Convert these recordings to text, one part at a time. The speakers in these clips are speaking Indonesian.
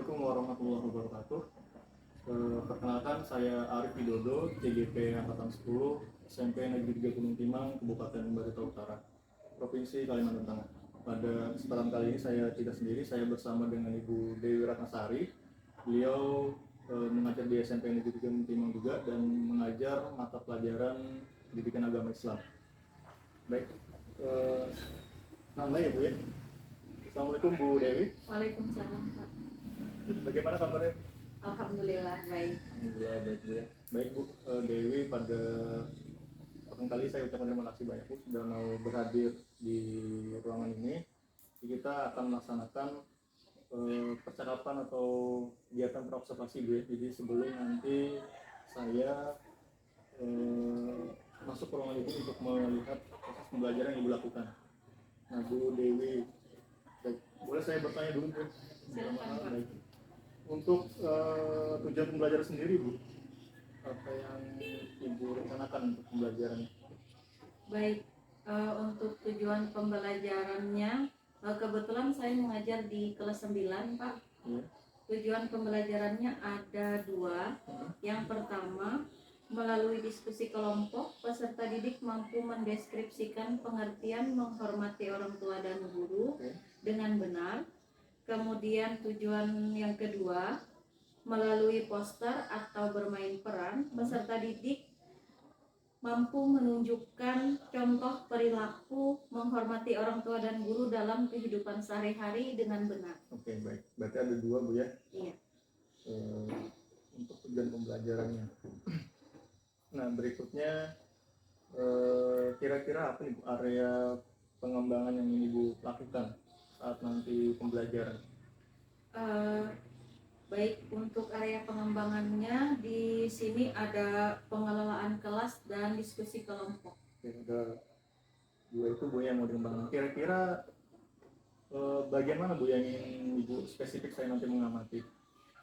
Assalamualaikum warahmatullahi wabarakatuh. Perkenalkan, saya Arif Widodo, CGP Angkatan 10, SMP Negeri 3 Gunung Timang, Kabupaten Barito Utara, Provinsi Kalimantan Tengah. Pada kesempatan kali ini saya tidak sendiri, saya bersama dengan Ibu Dewi Ratnasari. Beliau mengajar di SMP Negeri 3 Gunung Timang juga dan mengajar mata pelajaran pendidikan agama Islam. Baik, namanya ya Bu ya. Assalamualaikum Bu Dewi. Waalaikumsalam, Pak. Bagaimana kabarnya? Alhamdulillah baik. Alhamdulillah baik Bu ya. Baik Bu Dewi, pada pertama kali saya ucapkan terima kasih banyak Bu sudah mau berhadir di ruangan ini. Jadi kita akan melaksanakan percakapan atau kegiatan perobservasi Bu ya. Jadi sebelum nanti saya masuk ke ruangan itu untuk melihat proses pembelajaran yang Ibu lakukan. Nah Bu Dewi, baik, boleh saya bertanya dulu Bu? Silakan, Pak. Baik. Untuk tujuan pembelajaran sendiri Bu, apa yang Ibu rencanakan untuk pembelajaran? Baik, untuk tujuan pembelajarannya, kebetulan saya mengajar di kelas 9, Pak. Ya. Tujuan pembelajarannya ada dua. Yang pertama, melalui diskusi kelompok, peserta didik mampu mendeskripsikan pengertian menghormati orang tua dan guru dengan benar. Kemudian tujuan yang kedua, melalui poster atau bermain peran, peserta didik mampu menunjukkan contoh perilaku menghormati orang tua dan guru dalam kehidupan sehari-hari dengan benar. Oke, baik. Berarti ada dua Bu ya? Iya. Untuk tujuan pembelajarannya. Nah, berikutnya kira-kira apa nih Bu area pengembangan yang ingin Ibu lakukan saat nanti pembelajaran? Baik, untuk area pengembangannya di sini ada pengelolaan kelas dan diskusi kelompok. Oke, ada dua itu Bu yang mau dikembangkan. Kira-kira bagian mana Bu yang ingin Ibu spesifik saya nanti mengamati?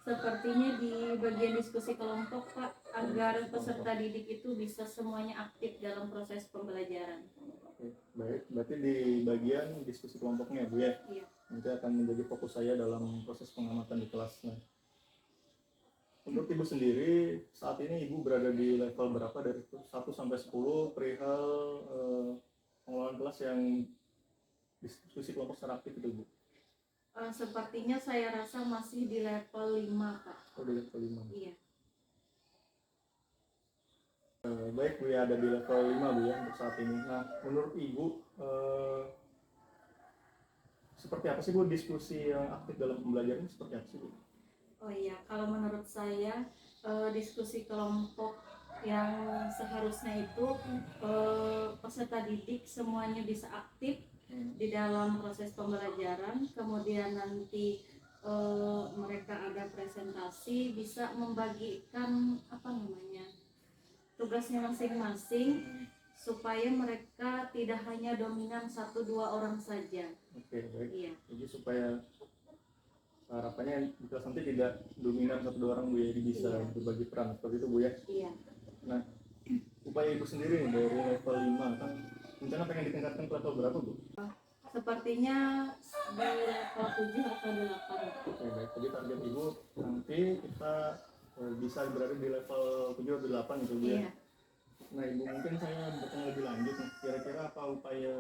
Sepertinya di bagian diskusi kelompok, Pak, agar peserta didik itu bisa semuanya aktif dalam proses pembelajaran. Oke, baik. Berarti di bagian diskusi kelompoknya Bu ya? Iya. Nanti akan menjadi fokus saya dalam proses pengamatan di kelasnya. Untuk Ibu sendiri, saat ini Ibu berada di level berapa dari 1 sampai 10 perihal pengelolaan kelas yang diskusi kelompok secara aktif itu Bu? Sepertinya saya rasa masih di level 5, Pak. Oh, di level 5. Iya. Baik Bu ya, ada di level 5 Bu ya untuk saat ini. Nah, menurut Ibu seperti apa sih Bu diskusi yang aktif dalam pembelajaran seperti apa sih Bu? Oh iya, kalau menurut saya diskusi kelompok yang seharusnya itu peserta didik semuanya bisa aktif di dalam proses pembelajaran, kemudian nanti mereka ada presentasi, bisa membagikan tugasnya masing-masing supaya mereka tidak hanya dominan 1-2 orang saja. Oke, baik. Iya. Jadi supaya harapannya di kelas nanti tidak dominan 1-2 orang Bu ya, jadi bisa berbagi peran seperti itu Bu ya. Iya. Nah, upaya Ibu sendiri nih dari level 5 kan rencana pengen ditingkatkan ke level berapa Bu? Sepertinya di level 7 atau 8. Oke, baik. Jadi target Ibu nanti kita bisa berada di level 7 atau 8 gitu Bu ya. Iya. Nah Ibu, mungkin saya bertanya lebih lanjut nih, kira-kira apa upaya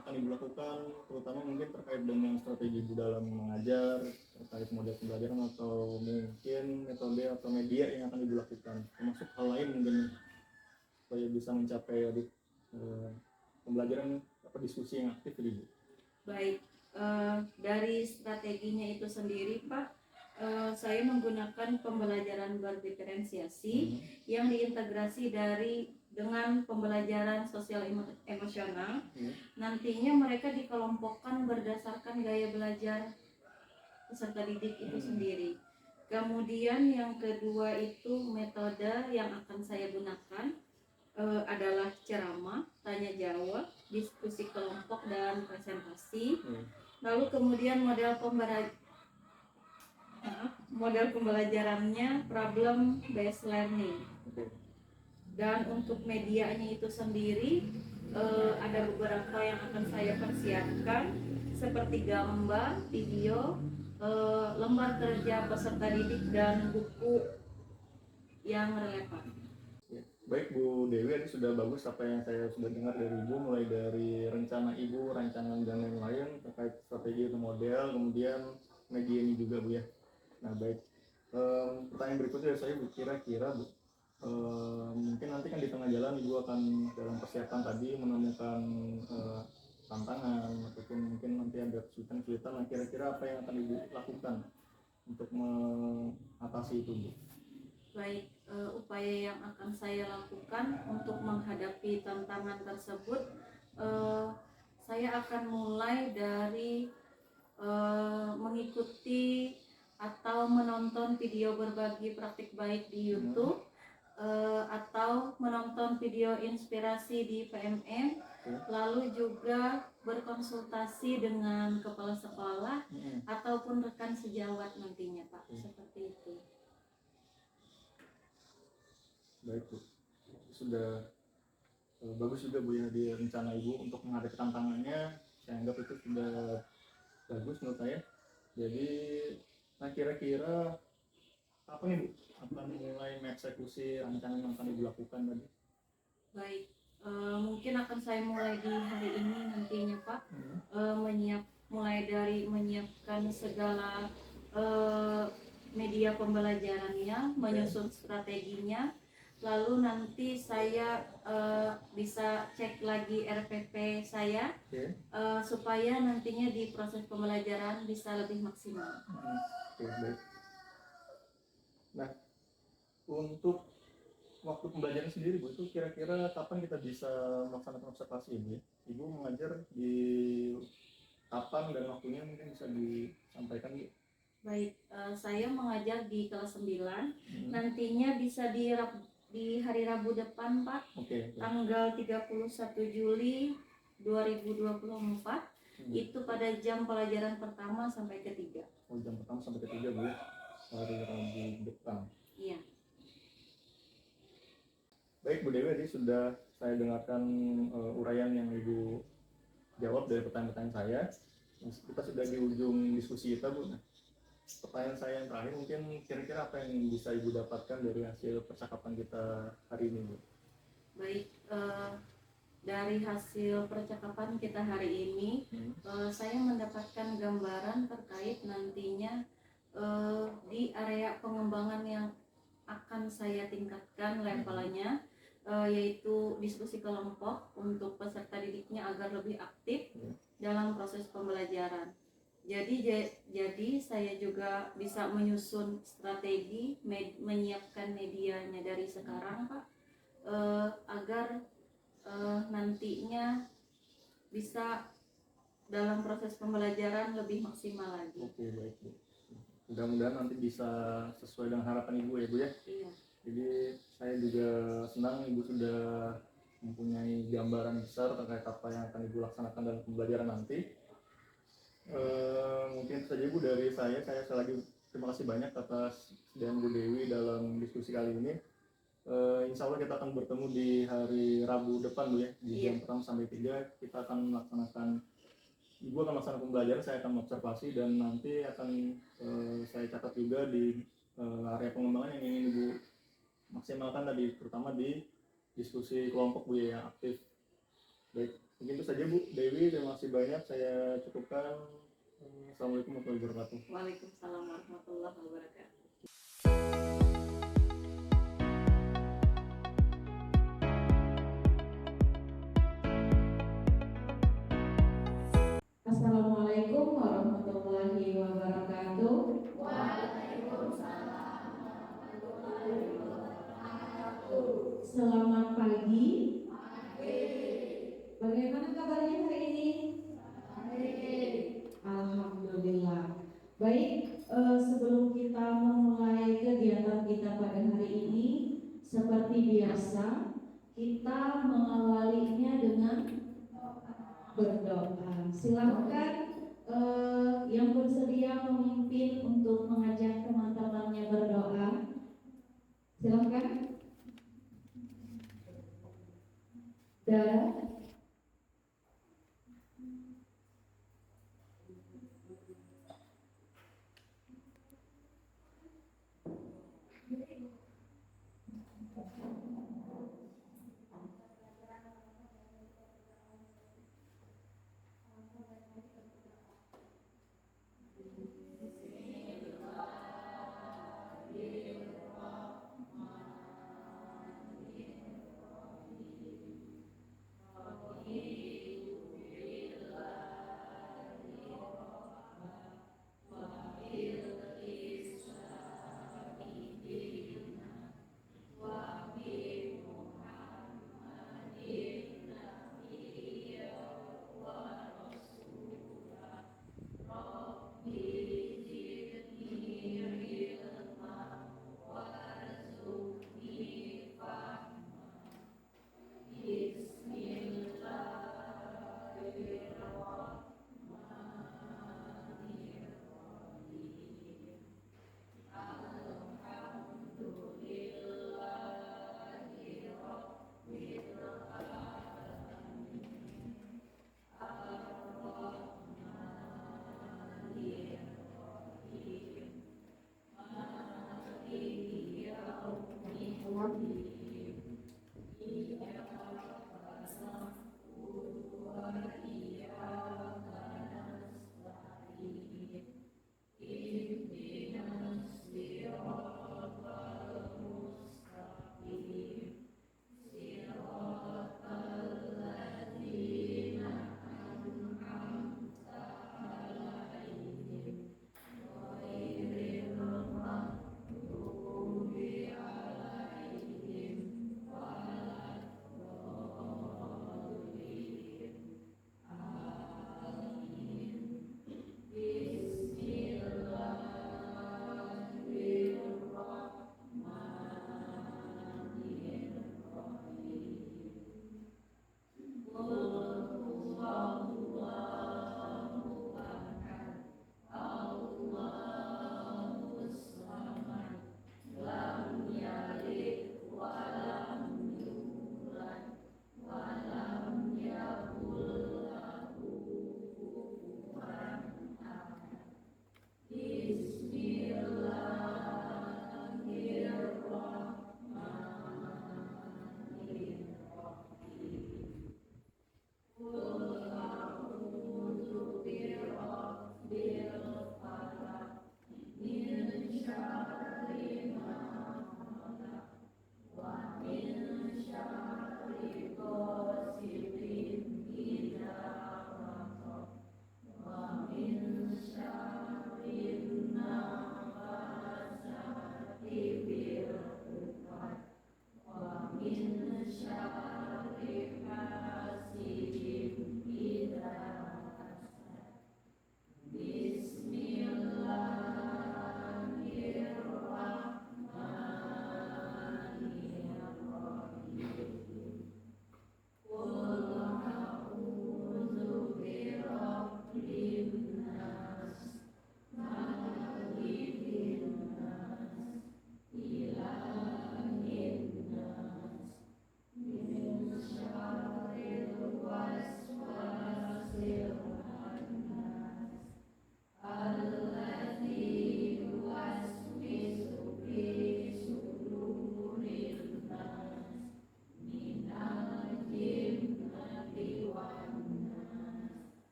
akan Ibu lakukan, terutama mungkin terkait dengan strategi Ibu dalam mengajar, terkait model pembelajaran atau mungkin metode atau media yang akan Ibu lakukan, termasuk hal lain mungkin supaya bisa mencapai pembelajaran atau diskusi yang aktif Ibu. Baik, dari strateginya itu sendiri Pak, saya menggunakan pembelajaran berdiferensiasi yang diintegrasi dengan pembelajaran sosial emosional. Nantinya mereka dikelompokkan berdasarkan gaya belajar peserta didik itu sendiri. Kemudian yang kedua itu metode yang akan saya gunakan adalah ceramah, tanya jawab, diskusi kelompok dan presentasi. Lalu kemudian model pembelajarannya problem based learning. Dan untuk medianya itu sendiri ada beberapa yang akan saya persiapkan seperti gambar, video, lembar kerja peserta didik dan buku yang relevan. Ya. Baik Bu Dewi, ini sudah bagus apa yang saya sudah dengar dari Ibu, mulai dari rencana Ibu, rancangan dan lain-lain terkait strategi atau model, kemudian media ini juga Bu ya. Nah baik, pertanyaan berikutnya dari saya Bu, kira-kira Bu, mungkin nanti kan di tengah jalan Ibu akan dalam persiapan tadi menemukan tantangan ataupun mungkin nanti ada kesulitan-kesulitan. Nah kira-kira apa yang akan Ibu lakukan untuk mengatasi itu Bu? Baik, upaya yang akan saya lakukan untuk menghadapi tantangan tersebut, saya akan mulai dari mengikuti atau menonton video berbagi praktik baik di YouTube, atau menonton video inspirasi di PMM, lalu juga berkonsultasi dengan kepala sekolah ataupun rekan sejawat nantinya Pak, seperti itu. Baik Bu, sudah bagus juga Bu ya di rencana Ibu untuk menghadapi tantangannya. Saya anggap itu sudah bagus menurut saya. Jadi, nah kira-kira apa nih Bu akan mulai mengeksekusi rancangan yang akan Ibu lakukan tadi? Baik, mungkin akan saya mulai di hari ini nantinya Pak, mulai dari menyiapkan segala media pembelajarannya, menyusun strateginya, lalu nanti saya bisa cek lagi RPP saya, supaya nantinya di proses pembelajaran bisa lebih maksimal. Oke, baik. Nah, untuk waktu pembelajaran sendiri Bu, itu kira-kira kapan kita bisa melaksanakan observasi Ibu ya? Ibu mengajar di kapan dan waktunya mungkin bisa disampaikan Bu? Baik, saya mengajar di kelas 9, nantinya bisa di hari Rabu depan Pak, tanggal 31 Juli 2024, itu pada jam pelajaran pertama sampai ketiga. Oh, jam pertama sampai ketiga Bu ya, hari Rabu depan. Iya. Baik Bu Dewi, tadi sudah saya dengarkan uraian yang Ibu jawab dari pertanyaan-pertanyaan saya. Kita sudah di ujung diskusi kita Bu. Nah, pertanyaan saya yang terakhir, mungkin kira-kira apa yang bisa Ibu dapatkan dari hasil percakapan kita hari ini Bu? Baik, dari hasil percakapan kita hari ini, saya mendapatkan gambaran terkait nantinya di area pengembangan yang akan saya tingkatkan levelnya, yaitu diskusi kelompok untuk peserta didiknya agar lebih aktif dalam proses pembelajaran. Jadi saya juga bisa menyusun strategi, menyiapkan medianya dari sekarang Pak, agar nantinya bisa dalam proses pembelajaran lebih maksimal lagi. Oke, baik Bu. Mudah-mudahan nanti bisa sesuai dengan harapan Ibu ya Bu ya. Iya. Jadi saya juga senang Ibu sudah mempunyai gambaran besar terkait apa yang akan Ibu laksanakan dalam pembelajaran nanti. Mungkin saja Bu dari saya lagi terima kasih banyak atas dan Bu Dewi dalam diskusi kali ini. Insya Allah kita akan bertemu di hari Rabu depan Bu ya, di jam pertama sampai 3 kita akan melaksanakan, Ibu akan melaksanakan pembelajaran, saya akan observasi dan nanti akan saya catat juga di area pengembangan yang ingin Ibu maksimalkan tadi, terutama di diskusi kelompok Bu ya, yang aktif. Baik, mungkin itu saja Bu Dewi, terima kasih banyak, saya cukupkan. Assalamualaikum warahmatullahi wabarakatuh. Waalaikumsalam warahmatullahi wabarakatuh. Assalamualaikum warahmatullahi wabarakatuh. Waalaikumsalam warahmatullahi wabarakatuh. Selamat pagi. Bagaimana kabarnya hari ini? Alhamdulillah. Baik, sebelum kita memulai kegiatan kita pada hari ini, seperti biasa, kita mengawalinya dengan berdoa. Silakan yang bersedia memimpin untuk mengajak teman-temannya berdoa. Silakan. Dan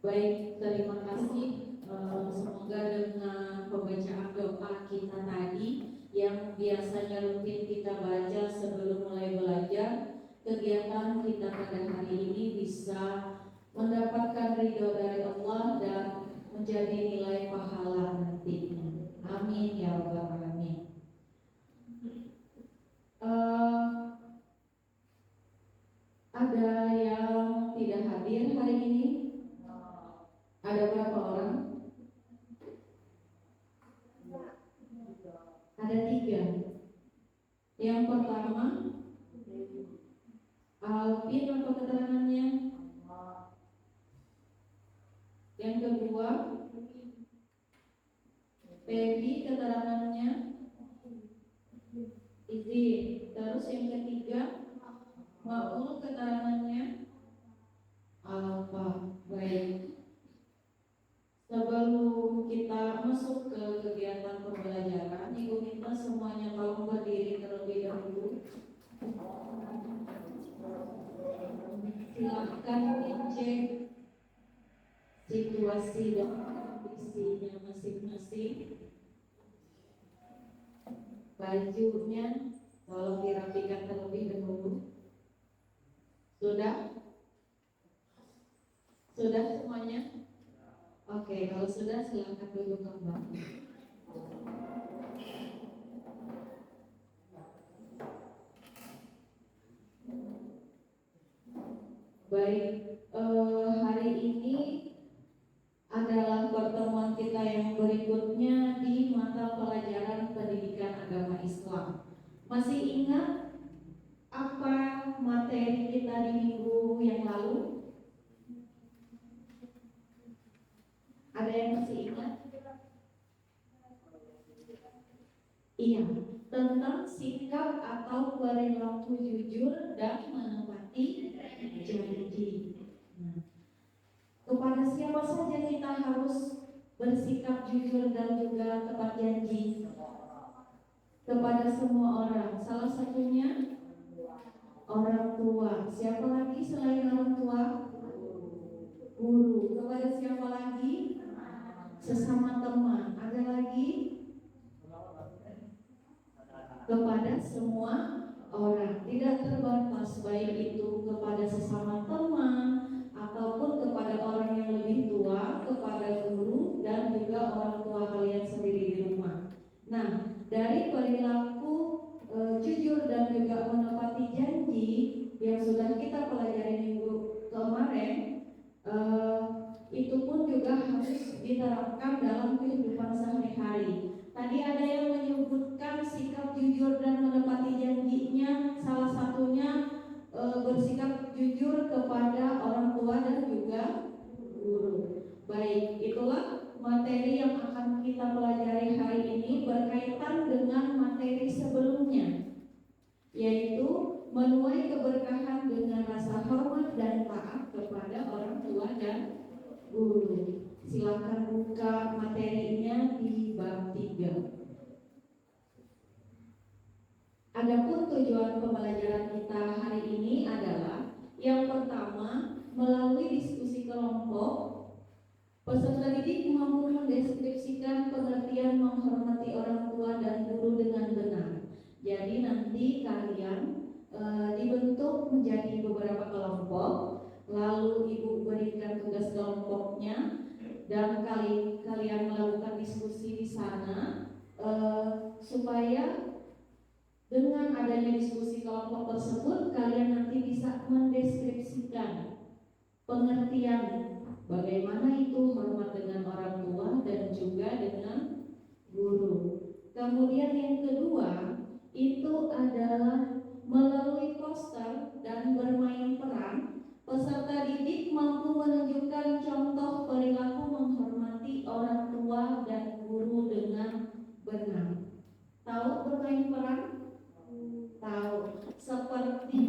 Baik, terima kasih. Semoga dengan pembacaan doa kita tadi yang biasanya rutin kita baca sebelum mulai belajar, kegiatan kita pada hari ini bisa mendapatkan ridho dari Allah dan menjadi nilai pahala nantinya. Amin ya rabbal alamin. Ada yang tidak hadir hari ini? Ada berapa orang? Ada 3. Yang pertama, Alvin apa keterangannya? Yang kedua, Peggy keterangannya? Izin. Terus yang ketiga, Maul keterangannya? Apa? Baik. Sebelum kita masuk ke kegiatan pembelajaran, Ibu minta semuanya tolong berdiri terlebih dahulu. Silahkan dicek situasi dan kondisinya masing-masing. Bajunya tolong dirapikan terlebih dahulu. Sudah? Sudah semuanya? Oke, kalau sudah silakan duduk kembali. Baik, hari ini adalah pertemuan kita yang berikutnya di mata pelajaran pendidikan agama Islam. Masih ingat apa materi kita di minggu yang lalu? Ada yang masih ingat? Iya, tentang sikap atau perilaku jujur dan menepati janji. Kepada siapa saja kita harus bersikap jujur dan juga tepat janji? Kepada semua orang. Salah satunya orang tua. Siapa lagi selain orang tua? Guru. Kepada siapa lagi? Sesama teman. Ada lagi? Kepada semua orang, tidak terbatas, baik itu kepada sesama teman ataupun kepada orang yang lebih tua, kepada guru dan juga orang tua kalian sendiri di rumah. Nah, dari perilaku jujur dan juga menepati janji yang sudah kita pelajari minggu kemarin, itu pun juga harus diterapkan dalam kehidupan sehari-hari. Tadi ada yang menyebutkan sikap jujur dan menepati janjinya, salah satunya bersikap jujur kepada orang tua dan juga guru. Baik, itulah materi yang akan kita pelajari hari ini berkaitan dengan materi sebelumnya, yaitu menuai keberkahan dengan rasa hormat dan taat kepada orang tua dan guru. Silakan buka materinya di bab 3. Adapun tujuan pembelajaran kita hari ini adalah yang pertama, melalui diskusi kelompok, peserta didik mampu mendeskripsikan pengertian menghormati orang tua dan guru dengan benar. Jadi nanti kalian dibentuk menjadi beberapa kelompok, lalu ibu berikan tugas kelompoknya dan kalian melakukan diskusi di sana supaya dengan adanya diskusi kelompok tersebut kalian nanti bisa mendeskripsikan pengertian bagaimana itu hormat dengan orang tua dan juga dengan guru. Kemudian yang kedua itu adalah melalui poster dan bermain peran, peserta didik mampu menunjukkan contoh perilaku menghormati orang tua dan guru dengan benar. Tahu bermain peran? Tahu. Seperti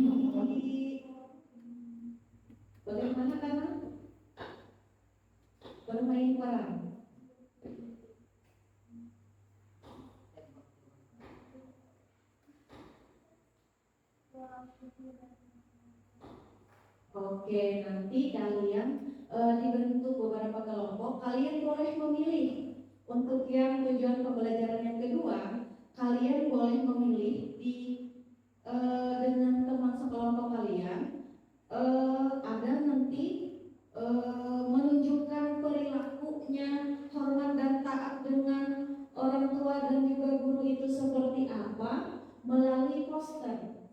bagaimana karena bermain peran? Oke, nanti kalian dibentuk beberapa kelompok, kalian boleh memilih. Untuk yang tujuan pembelajaran yang kedua, kalian boleh memilih dengan teman sekelompok kalian, ada nanti menunjukkan perilakunya hormat dan taat dengan orang tua dan juga guru itu seperti apa melalui poster.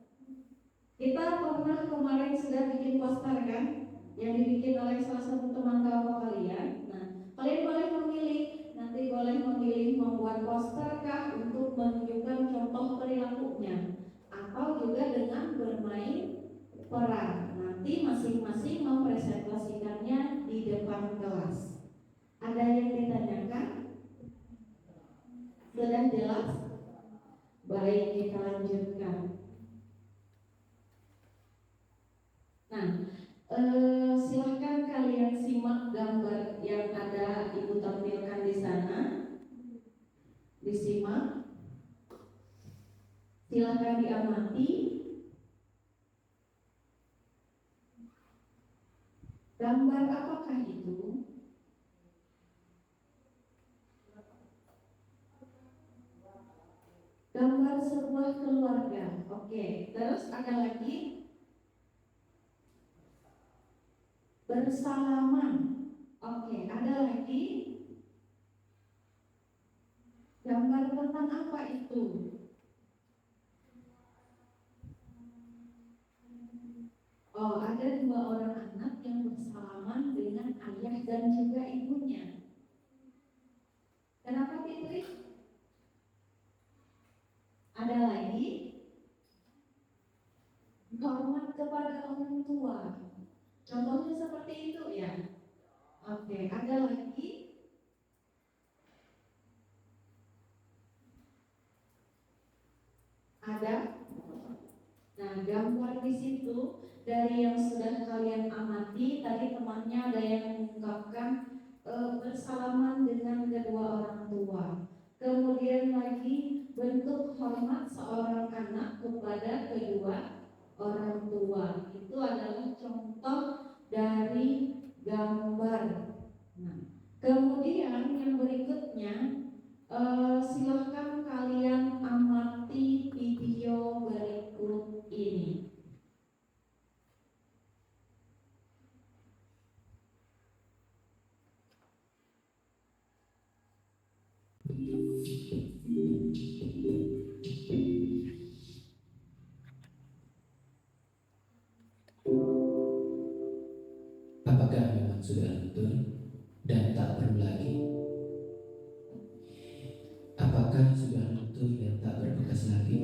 Kita pernah kemarin sudah bikin poster kan, yang dibikin oleh salah satu teman kelompok kalian. Nah, kalian boleh memilih, nanti boleh memilih membuat poster kah untuk menunjukkan contoh perilakunya, atau juga dengan bermain peran. Nanti masing-masing mempresentasikannya di depan kelas. Ada yang ditanyakan? Sudah jelas? Baik, kita lanjutkan. Nah, silahkan kalian simak gambar yang ada Ibu tampilkan di sana. Disimak. Silahkan diamati. Gambar apakah itu? Gambar sebuah keluarga. Oke, terus ada lagi bersalaman. Oke, ada lagi gambar tentang apa itu? Oh, ada dua orang anak yang bersalaman dengan ayah dan juga ibunya. Kenapa Fitri? Ada lagi hormat kepada orang tua. Contohnya seperti itu ya. Oke, ada lagi ada. Nah, gambar di situ dari yang sudah kalian amati tadi, temannya ada yang mengungkapkan bersalaman dengan kedua orang tua. Kemudian lagi bentuk hormat seorang anak kepada kedua orang tua. Itu adalah contoh dari gambar. Nah, kemudian yang berikutnya, silahkan kalian amati video berikut ini. Apakah memang sudah luntur dan tak perlu lagi? Apakah sudah luntur dan tak berbekas lagi?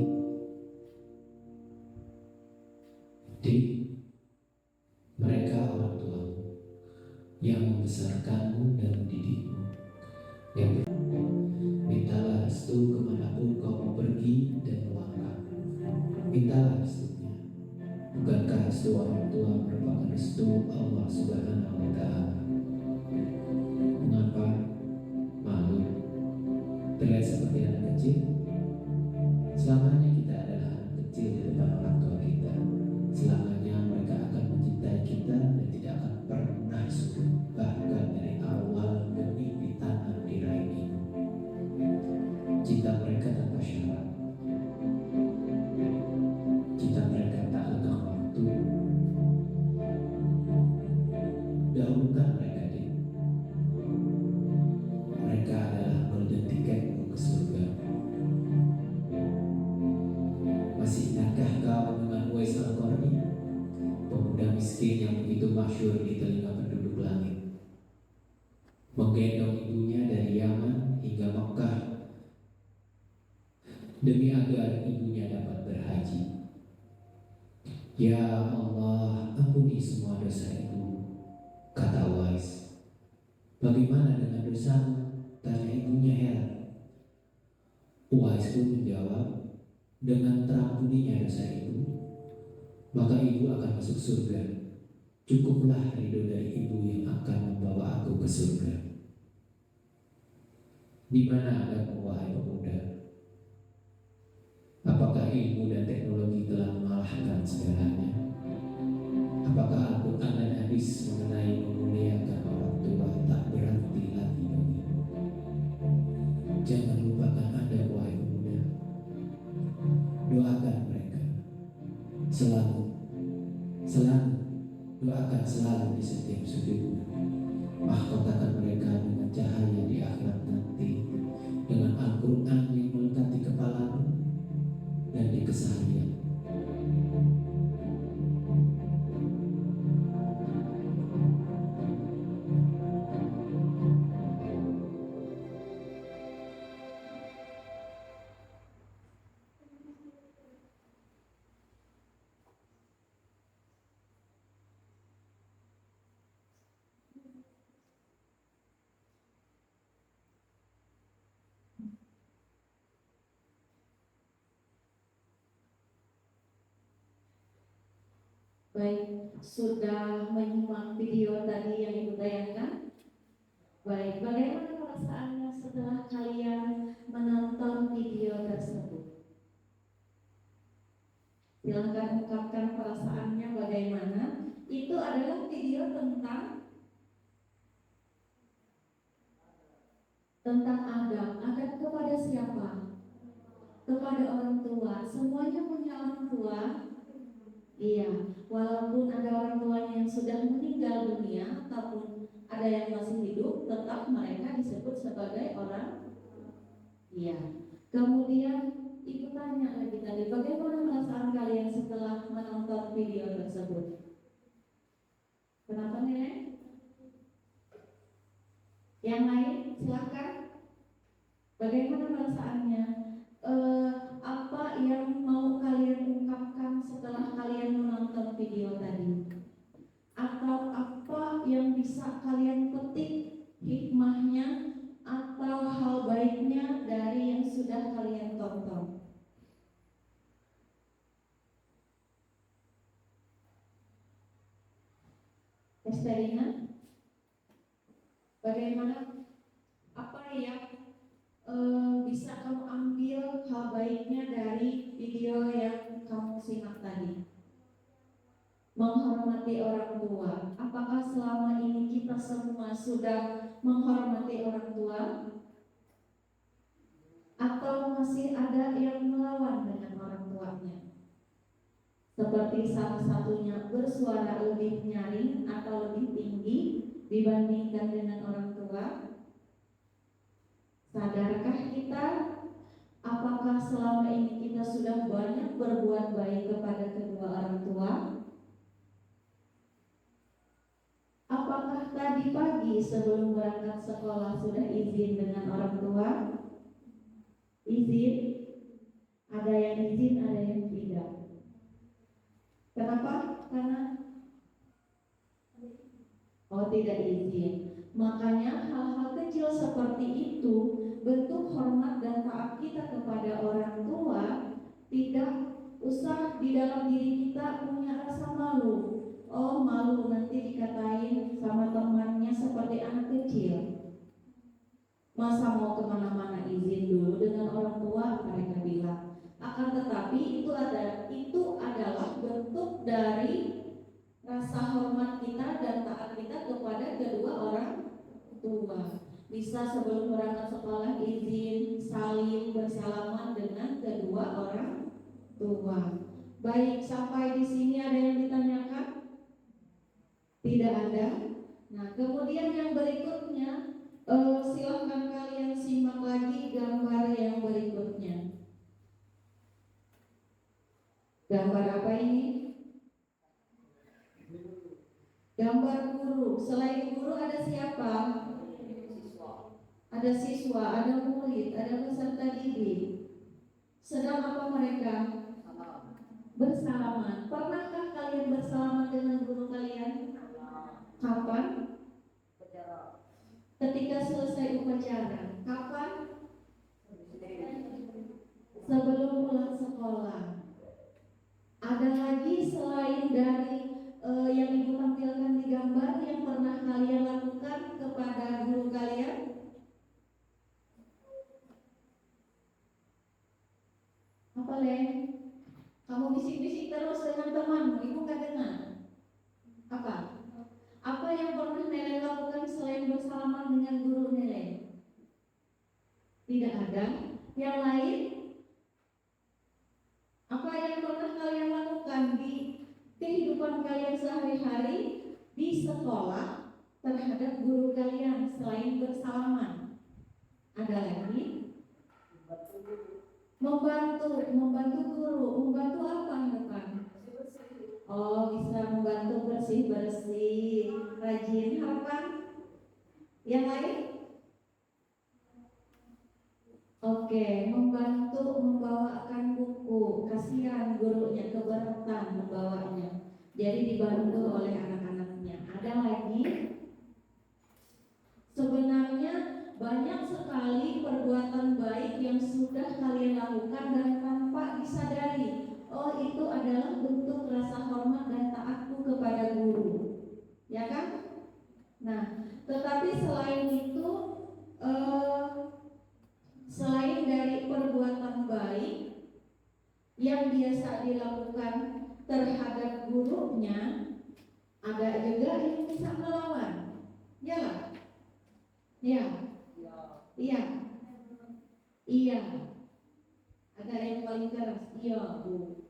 Dik, mereka orang tuamu yang membesarkanmu dan mendidikmu, yang mintalah restu kemanapun kau mau pergi dan melangkah. Mintalah restunya. Bukankah restu orang tua merupakan restu Allah Subhanahu wa Ta'ala? Mengapa malu? Terlihat seperti anak kecil? Selamanya kita adalah anak kecil di depan orang tua kita. Selamanya mereka akan mencintai kita dan tidak akan pernah surut, bahkan dari awal benih ditanam di rahim ibu. Cinta mereka tanpa syarat. Cinta mereka tak lekang waktu. Dahulukan mereka, Dik. Mereka adalah golden ticketmu ke surga. Masih ingatkah kau dengan Uwais Al-Qarni, pemuda miskin yang begitu masyhur di telinga penduduk langit, menggendong ibunya dari Yaman hingga Mekah demi agar ibunya dapat berhaji. Ya Allah, ampuni semua dosa ibu, kata Uwais. Bagaimana dengan dosamu? Tanya ibunya heran. Uwais pun menjawab, dengan terampuninya dosa ibu, maka ibu akan masuk surga. Cukuplah ridho dari ibu yang akan membawa aku ke surga. Di mana Anda, wahai pemuda? Apakah ilmu dan teknologi telah mengalahkan segalanya? Apakah Al-Quran dan hadis mengenai memuliakan Selalu, selalu, doakan selalu di setiap sudut. Mahkotakan mereka dengan cahaya di akhirat nanti, dengan Al-Quran yang melekat di kepalamu dan di keseharian. Baik, sudah menyimak video tadi yang Ibu tayangkan? Baik, bagaimana perasaannya setelah kalian menonton video tersebut? Silahkan ungkapkan perasaannya bagaimana. Itu adalah video tentang adab. Adab kepada siapa? Kepada orang tua. Semuanya punya orang tua. Iya, walaupun ada orang tuanya yang sudah meninggal dunia ataupun ada yang masih hidup, tetap mereka disebut sebagai orang. Iya. Kemudian Ibu tanya lagi tadi, bagaimana perasaan kalian setelah menonton video tersebut? Kenapa Nenek? Yang lain silahkan. Bagaimana perasaannya? Apa yang mau kalian ungkapkan setelah kalian menonton video tadi? Atau apa yang bisa kalian petik hikmahnya atau hal baiknya dari yang sudah kalian tonton? Estelina, bagaimana? Apa yang bisa kamu ambil hal baiknya dari video yang kamu simak tadi? Menghormati orang tua. Apakah selama ini kita semua sudah menghormati orang tua? Atau masih ada yang melawan dengan orang tuanya? Seperti salah satunya bersuara lebih nyaring atau lebih tinggi dibandingkan dengan orang tua. Sadarkah kita? Apakah selama ini kita sudah banyak berbuat baik kepada kedua orang tua? Apakah tadi pagi sebelum berangkat sekolah sudah izin dengan orang tua? Izin? Ada yang izin, ada yang tidak. Kenapa? Karena tidak izin. Makanya hal-hal kecil seperti itu, bentuk hormat dan taat kita kepada orang tua, tidak usah di dalam diri kita punya rasa malu. Oh, malu nanti dikatain sama temannya seperti anak kecil. Masa mau kemana-mana izin dulu dengan orang tua, mereka bilang. Akan tetapi itu adalah bentuk dari rasa hormat kita dan taat kita kepada kedua orang tua. Bisa sebelum berangkat sekolah izin, saling bersalaman dengan kedua orang tua. Baik, sampai di sini ada yang ditanyakan? Tidak ada. Nah, kemudian yang berikutnya, silahkan kalian simak lagi gambar yang berikutnya. Gambar apa ini? Gambar guru. Selain guru ada siapa? Ada siswa, ada murid, ada peserta didik. Sedang apa mereka? Bersalaman. Pernahkah kalian bersalaman dengan guru kalian? Kapan? Ketika selesai upacara. Kapan? Sebelum pulang sekolah. Ada lagi selain dari yang Ibu tampilkan di gambar yang pernah kalian lakukan kepada guru kalian? Apa Len? Kamu bisik-bisik terus dengan temanmu, Ibu gak dengar. Apa? Apa yang pernah Nele lakukan selain bersalaman dengan guru Nele? Tidak ada. Yang lain? Apa yang pernah kalian lakukan di kehidupan kalian sehari-hari di sekolah terhadap guru kalian selain bersalaman? Ada lagi? Membantu guru. Membantu apa depan? Oh, bisa membantu bersih-bersih, rajin. Harapan? Yang lain? Oke, membantu membawakan buku. Kasihan gurunya keberatan membawanya. Jadi dibantu oleh anak-anaknya. Ada lagi? Sebenarnya banyak sekali perbuatan baik yang sudah kalian lakukan dan tanpa disadari. Oh, itu adalah bentuk rasa hormat dan taatku kepada guru. Ya kan? Nah, tetapi selain itu, selain dari perbuatan baik yang biasa dilakukan terhadap gurunya, ada juga yang bisa melawan. Ya lah? Ya. Iya. Iya. Ada yang paling keras. Iya, Bu.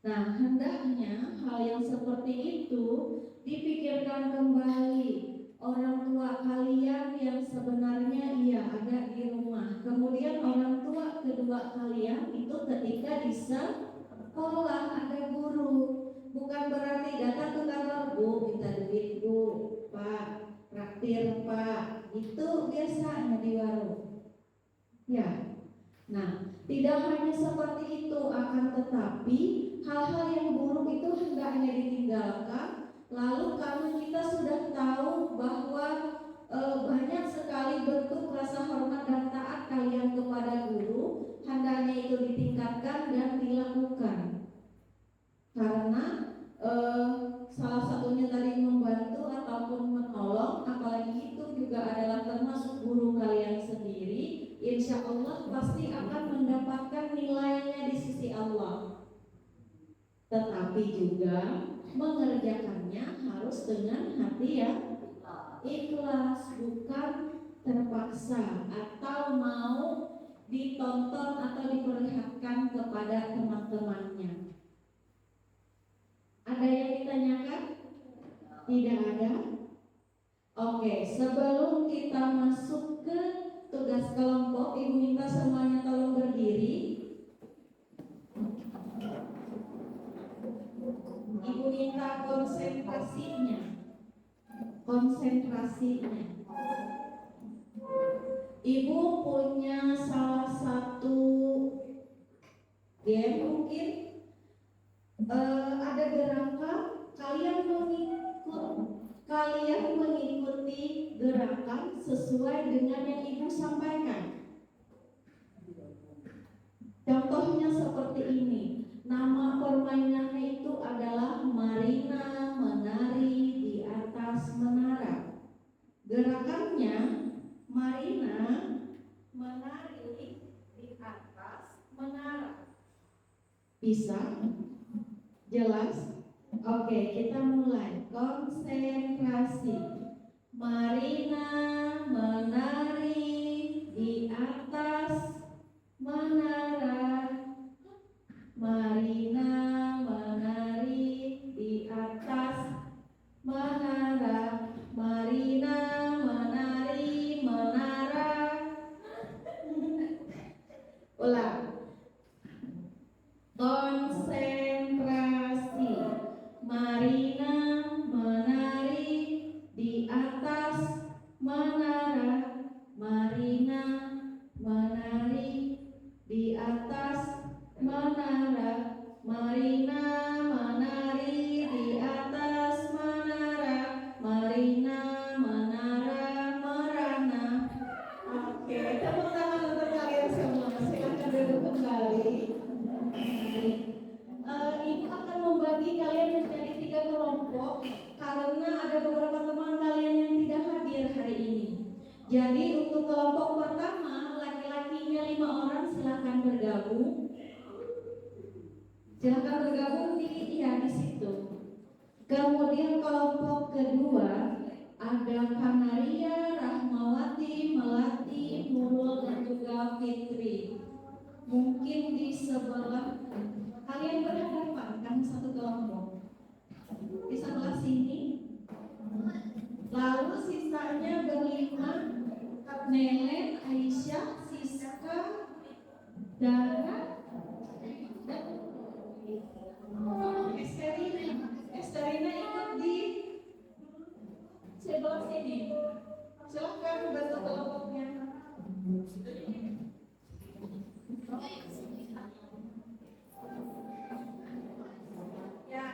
Nah, hendaknya hal yang seperti itu dipikirkan kembali. Orang tua kalian yang sebenarnya ada di rumah. Kemudian orang tua kedua kalian itu ketika di sekolah ada guru. Bukan berarti datang ke kantor, Bu, minta duit, Bu, Pak, traktir, Pak. Itu biasanya di warung. Ya. Nah, tidak hanya seperti itu, akan tetapi hal-hal yang buruk itu hendaknya ditinggalkan. Lalu karena kita sudah tahu bahwa banyak sekali bentuk rasa hormat dan taat kalian kepada guru, hendaknya itu ditingkatkan dan dilakukan. Karena salah satunya tadi membantu ataupun menolong, apalagi itu juga adalah termasuk guru kalian sendiri, insya Allah pasti akan mendapatkan nilainya di sisi Allah. Tetapi juga mengerjakannya harus dengan hati yang ikhlas, bukan terpaksa atau mau ditonton atau diperlihatkan kepada teman-temannya. Ada yang ditanyakan? Tidak ada? Oke, sebelum kita masuk ke tugas kelompok, Ibu minta semuanya tolong berdiri. Ibu minta konsentrasinya. Ibu punya salah satu game mungkin, ada gerakan, kalian mengikuti gerakan sesuai dengan yang Ibu sampaikan. Contohnya seperti ini. Nama permainannya itu adalah Marina menari di atas menara. Gerakannya Marina menari di atas menara. Bisa? Jelas? Oke, kita mulai. Konsentrasi. Marina menari di atas menara. Marina menari di atas menara. Marina menari menara. Ulang. Konsentrasi. Marina menari di atas menara. Marina menari di atas menara. Marina menari di atas menara. Marina menara merana. Oke, tepuk tangan untuk kalian semua. Silakan duduk kembali. Ibu akan membagi kalian menjadi 3 kelompok karena ada beberapa teman kalian yang tidak hadir hari ini. Jadi untuk kelompok pertama, laki-lakinya 5 orang, silakan bergabung. Silakan bergabung di situ. Kemudian kelompok kedua ada Kanaria, Rahmawati, Melati, Nurul dan juga Fitri. Mungkin di sebelah Kalian berhadapan kan satu kelompok di sebelah sini. Lalu sisanya berlima, Nelen, Aisyah, Siska, Dara, dan Esterina. Esterina ikut di sebelah sini. Silakan bantu kelompoknya. Ya.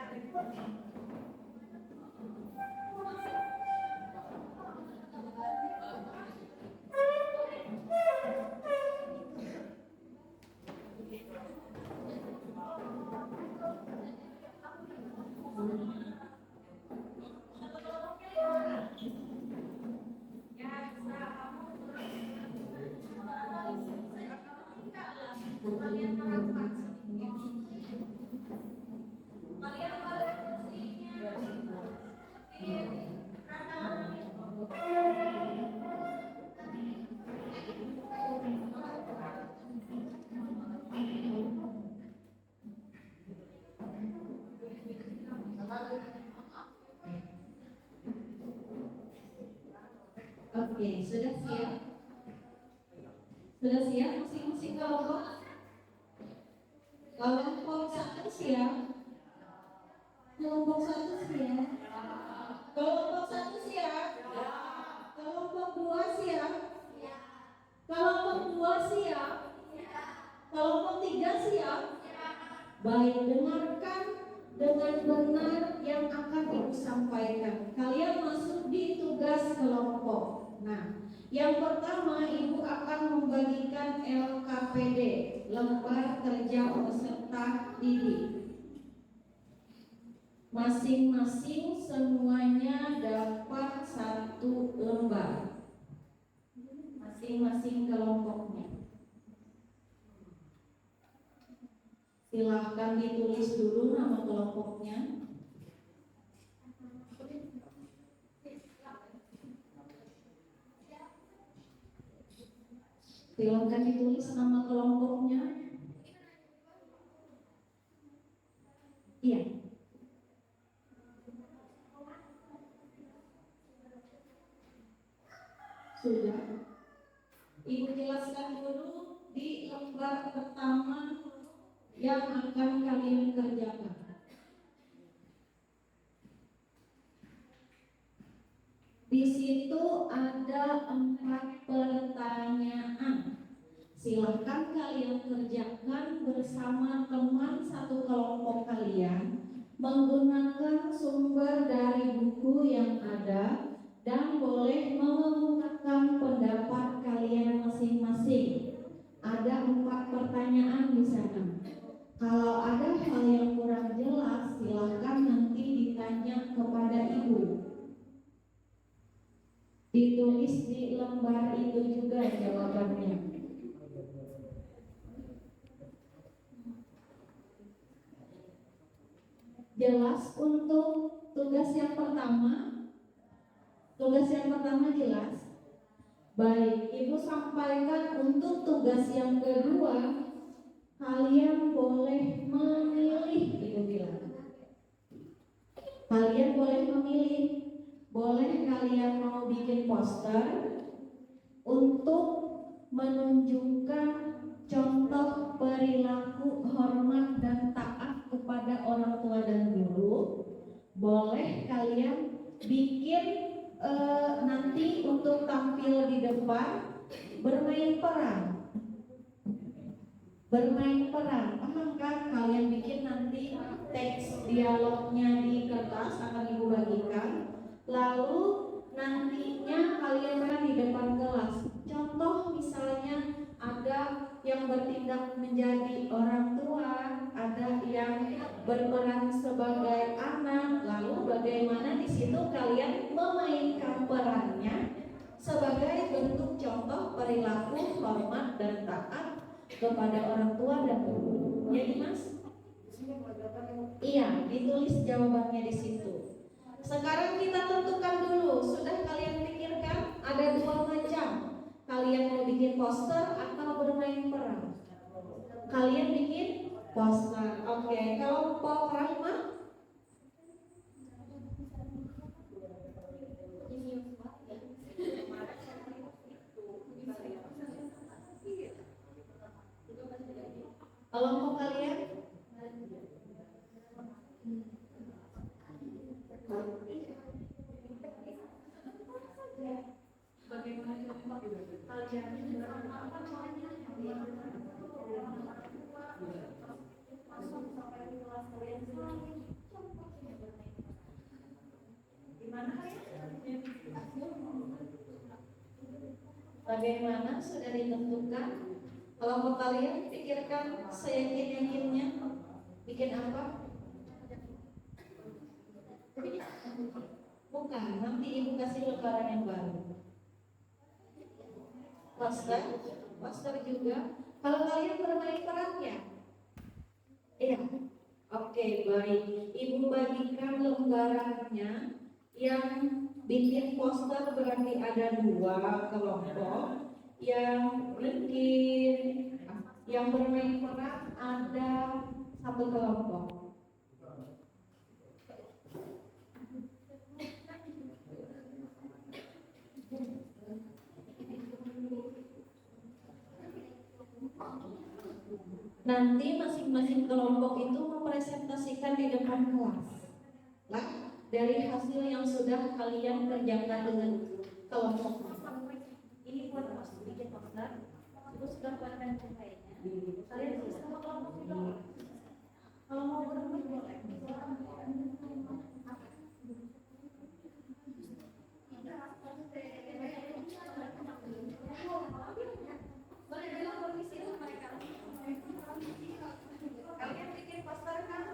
Oke, sudah siap? Sudah siap masing-masing kelompok? Kelompok satu siap? Kelompok satu siap? Kelompok satu siap? Kelompok dua siap? Kelompok dua siap? Kelompok tiga siap? Baik, dengarkan dengan benar yang akan Ibu sampaikan. Kalian masuk di tugas kelompok. Nah, yang pertama Ibu akan membagikan LKPD, lembar kerja peserta didik. Masing-masing semuanya dapat satu lembar. Masing-masing kelompoknya. Silahkan ditulis dulu nama kelompoknya. Silahkan ditulis nama kelompoknya. Iya. Sudah. Ibu jelaskan dulu di lembar pertama yang akan kalian kerjakan. Di situ ada 4 pertanyaan. Silahkan kalian kerjakan bersama teman satu kelompok kalian menggunakan sumber dari buku yang ada dan boleh mengungkapkan pendapat kalian masing-masing. Ada 4 pertanyaan di sana. Kalau ada hal yang kurang jelas, silahkan nanti ditanya kepada Ibu. Ditulis di lembar itu juga jawabannya. Jelas untuk tugas yang pertama? Tugas yang pertama jelas? Baik, Ibu sampaikan untuk tugas yang kedua. Kalian boleh memilih, Ibu bilang. Kalian boleh memilih. Boleh kalian mau bikin poster untuk menunjukkan contoh perilaku hormat dan taat kepada orang tua dan guru. Boleh kalian bikin nanti untuk tampil di depan bermain peran. Bermain peran, paham kan? Kalian bikin nanti teks dialognya di kertas akan Ibu bagikan. Lalu nantinya kalian kan di depan kelas. Contoh misalnya ada yang bertindak menjadi orang tua, ada yang berperan sebagai anak. Lalu bagaimana di situ kalian memainkan perannya sebagai bentuk contoh perilaku hormat dan taat kepada orang tua dan guru. Jadi Mas? Iya, ditulis jawabannya di situ. Sekarang kita tentukan dulu. Sudah kalian pikirkan? Ada 2 macam. Kalian mau bikin poster atau bermain peran? Kalian bikin Poster. Oke, kelompok Rahma? Kelompok kalian? Bagaimana Bagaimana sudah ditentukan? Kelompok kalian pikirkan seyakin-yakinnya. Bikin apa? Bukan, nanti ibu kasih lembaran yang baru. Poster juga. Kalau kalian bermain peran ya? Iya. Oke, baik. Ibu bagikan lembarannya. Yang bikin poster berarti ada 2 kelompok. Yang bermain peran ada 1 kelompok. Nanti masing-masing kelompok itu mempresentasikan di depan kelas. Nah, dari hasil yang sudah kalian kerjakan dengan kelompok. Ini buat bikin poster. Itu sudah kalian kayaknya. Kalian bisa sama kelompok juga. Kalau mau bermain boleh. Kalian bikin poster kan?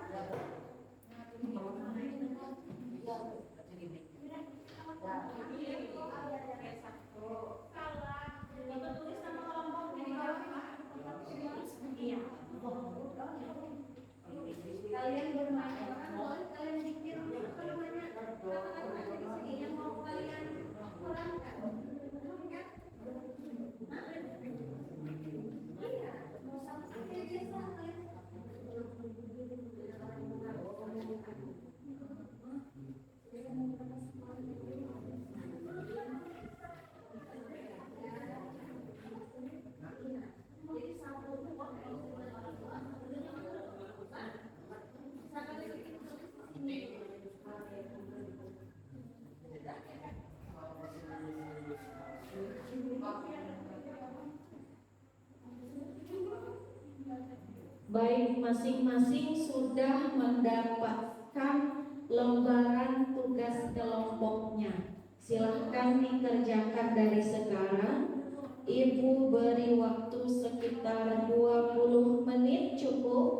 Kalian bermain kalian bikin apa namanya? Yang mau kalian perankan. Baik, masing-masing sudah mendapatkan lembaran tugas kelompoknya. Silahkan dikerjakan dari sekarang. Ibu beri waktu sekitar 20 menit. Cukup?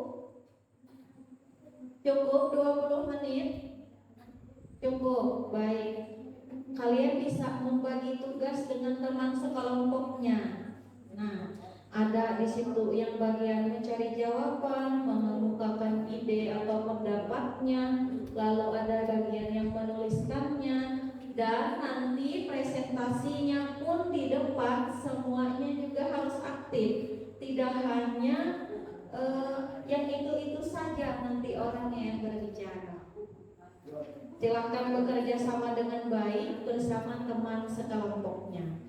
Cukup 20 menit? Cukup, baik. Kalian bisa membagi tugas dengan teman sekelompoknya. Nah, ada di situ yang bagian mencari jawaban, mengemukakan ide atau pendapatnya, lalu ada bagian yang menuliskannya, dan nanti presentasinya pun di depan semuanya juga harus aktif. Tidak hanya yang itu saja nanti orangnya yang berbicara. Silakan bekerja sama dengan baik bersama teman sekelompoknya.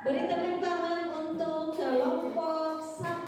Beri tepuk tangan untuk kelompok 1.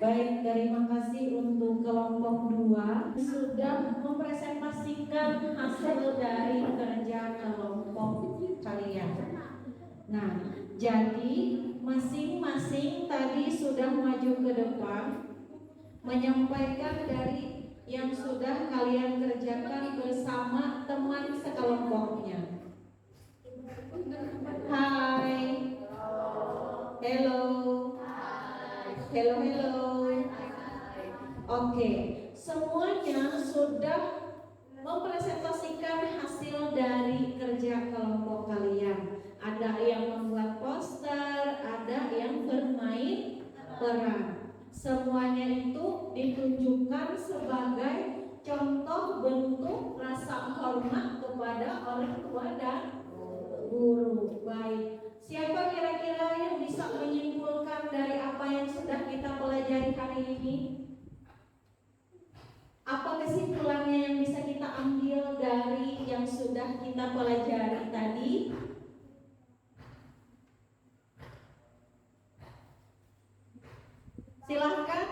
Baik, terima kasih untuk kelompok 2 sudah mempresentasikan hasil dari kerja kelompok kalian. Nah, jadi masing-masing tadi sudah maju ke depan menyampaikan dari yang sudah kalian kerjakan bersama teman sekelompoknya. Hai. Hello. Hello, hello. Oke, semuanya sudah mempresentasikan hasil dari kerja kelompok kalian. Ada yang membuat poster, ada yang bermain peran. Semuanya itu ditunjukkan sebagai contoh bentuk rasa hormat kepada orang tua dan guru. Baik. Siapa kira-kira yang bisa menyimpulkan dari apa yang sudah kita pelajari hari ini? Apa kesimpulannya yang bisa kita ambil dari yang sudah kita pelajari tadi? Silahkan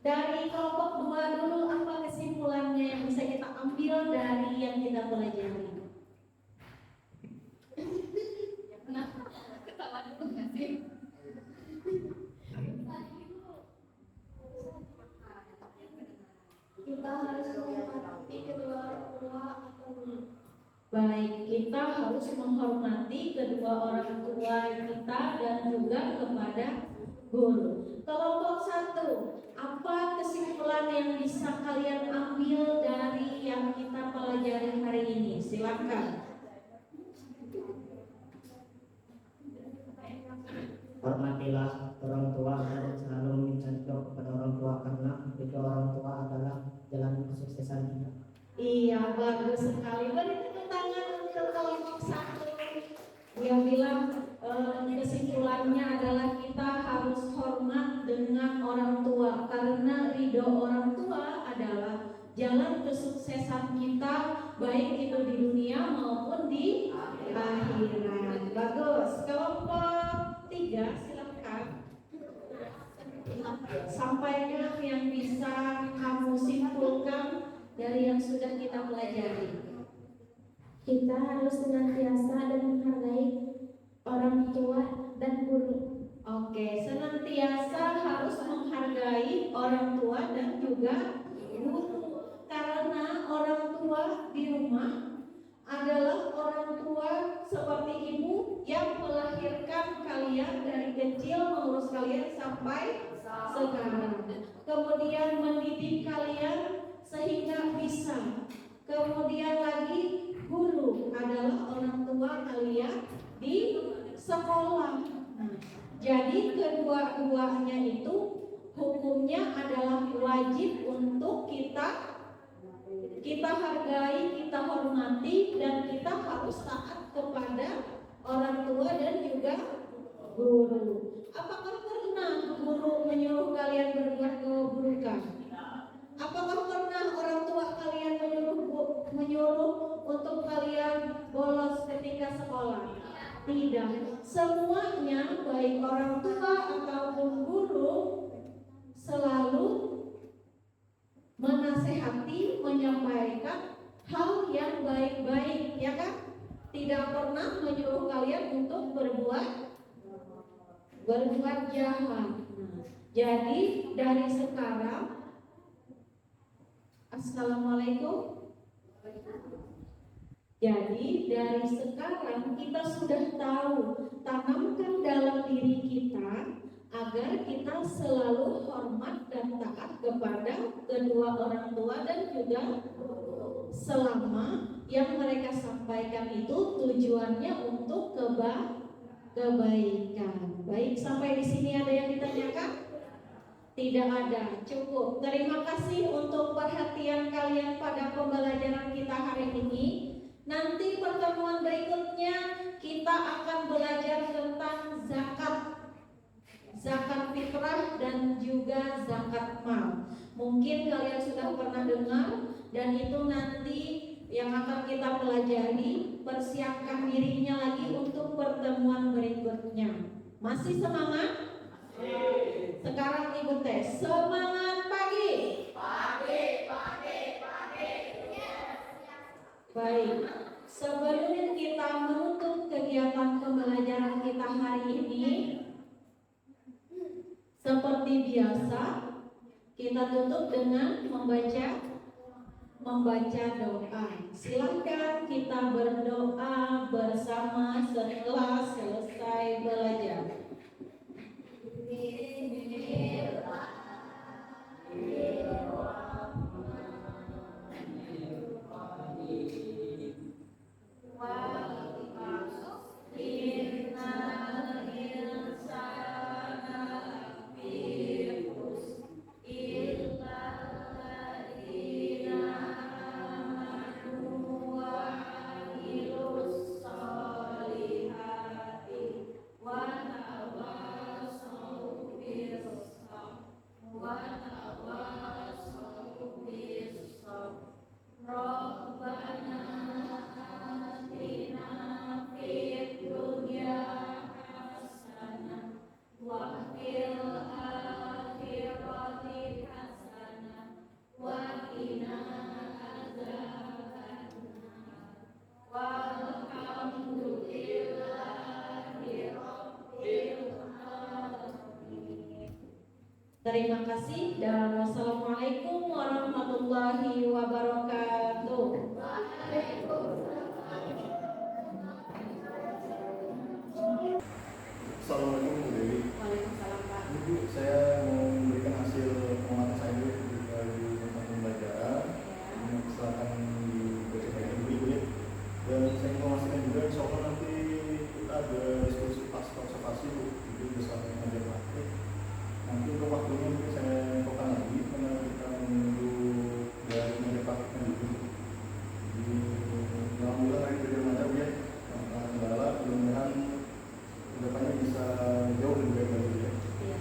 dari kelompok 2 dulu, apa kesimpulannya yang bisa kita ambil dari yang kita pelajari? Ketawa dulu nggak sih? Kita harus kedua orang tua atau guru. Baik, kita harus menghormati kedua orang tua kita dan juga kepada guru. Kelompok 1, apa kesimpulan yang bisa kalian ambil dari yang kita pelajari hari ini? Silakan. Hormatilah orang tua dan selalu minta doa kepada orang tua karena kedua orang tua adalah jalan kesuksesan kita. Iya, bagus sekali. Beri tepuk tangan untuk kelompok 1. Dia bilang kesimpulannya adalah kita harus hormat dengan orang tua karena ridho orang tua adalah jalan kesuksesan kita, baik itu di dunia maupun di akhirat. Bagus. Kelompok 3, silakan. Sampaikan yang bisa kamu simpulkan dari yang sudah kita pelajari. Kita harus senantiasa dan menghargai orang tua dan guru. Oke, senantiasa harus menghargai orang tua dan juga guru. Karena orang tua di rumah adalah orang tua seperti ibu yang melahirkan kalian dari kecil, mengurus kalian sampai sekarang. Kemudian mendidik kalian sehingga bisa. Kemudian lagi guru adalah orang tua kalian di sekolah. Jadi kedua-duanya itu hukumnya adalah wajib untuk kita hargai, kita hormati, dan kita harus taat kepada orang tua dan juga guru. Apakah pernah guru menyuruh kalian berbuat keburukan? Apakah pernah orang tua kalian menyuruh untuk kalian bolos ketika sekolah? Tidak. Semuanya baik orang tua ataupun guru selalu menasehati, menyampaikan hal yang baik-baik, ya kan? Tidak pernah menyuruh kalian untuk berbuat jahat. Jadi dari sekarang, assalamualaikum. Jadi dari sekarang kita sudah tahu, tanamkan dalam diri kita agar kita selalu hormat dan taat kepada kedua orang tua dan juga selama yang mereka sampaikan itu tujuannya untuk kebaikan. Baik, sampai di sini ada yang ditanyakan? Tidak ada, cukup. Terima kasih untuk perhatian kalian pada pembelajaran kita hari ini. Nanti pertemuan berikutnya kita akan belajar tentang zakat fitrah dan juga zakat mal. Mungkin kalian sudah pernah dengar, dan itu nanti yang akan kita pelajari. Persiapkan dirinya lagi untuk pertemuan berikutnya. Masih semangat? Sekarang ibu tes. Semangat pagi. Baik, sebelum kita menutup kegiatan pembelajaran kita hari ini, seperti biasa, kita tutup dengan membaca doa. Silakan kita berdoa bersama setelah selesai belajar. Terima kasih dan wassalamualaikum warahmatullahi wabarakatuh. Assalamualaikum Bu Dewi. Waalaikumsalam Pak. Ini Bu, saya mau memberikan hasil pengamatan saya dulu dari tentang pembelajaran. Ini silakan dibaca baik dulu Ibu ya. Dan saya informasikan juga insya Allah nanti kita ada diskusi pasca observasi Bu. Jadi bersama mengajar praktik. Nanti untuk waktunya mungkin saya infokan lagi karena kita menunggu dari mengajar praktiknya dulu. Jadi alhamdulillah hari kerja lancar Bu ya. Tanpa kendala, mudah-mudahan kedepannya bisa jauh lebih baik lagi ya. Iya.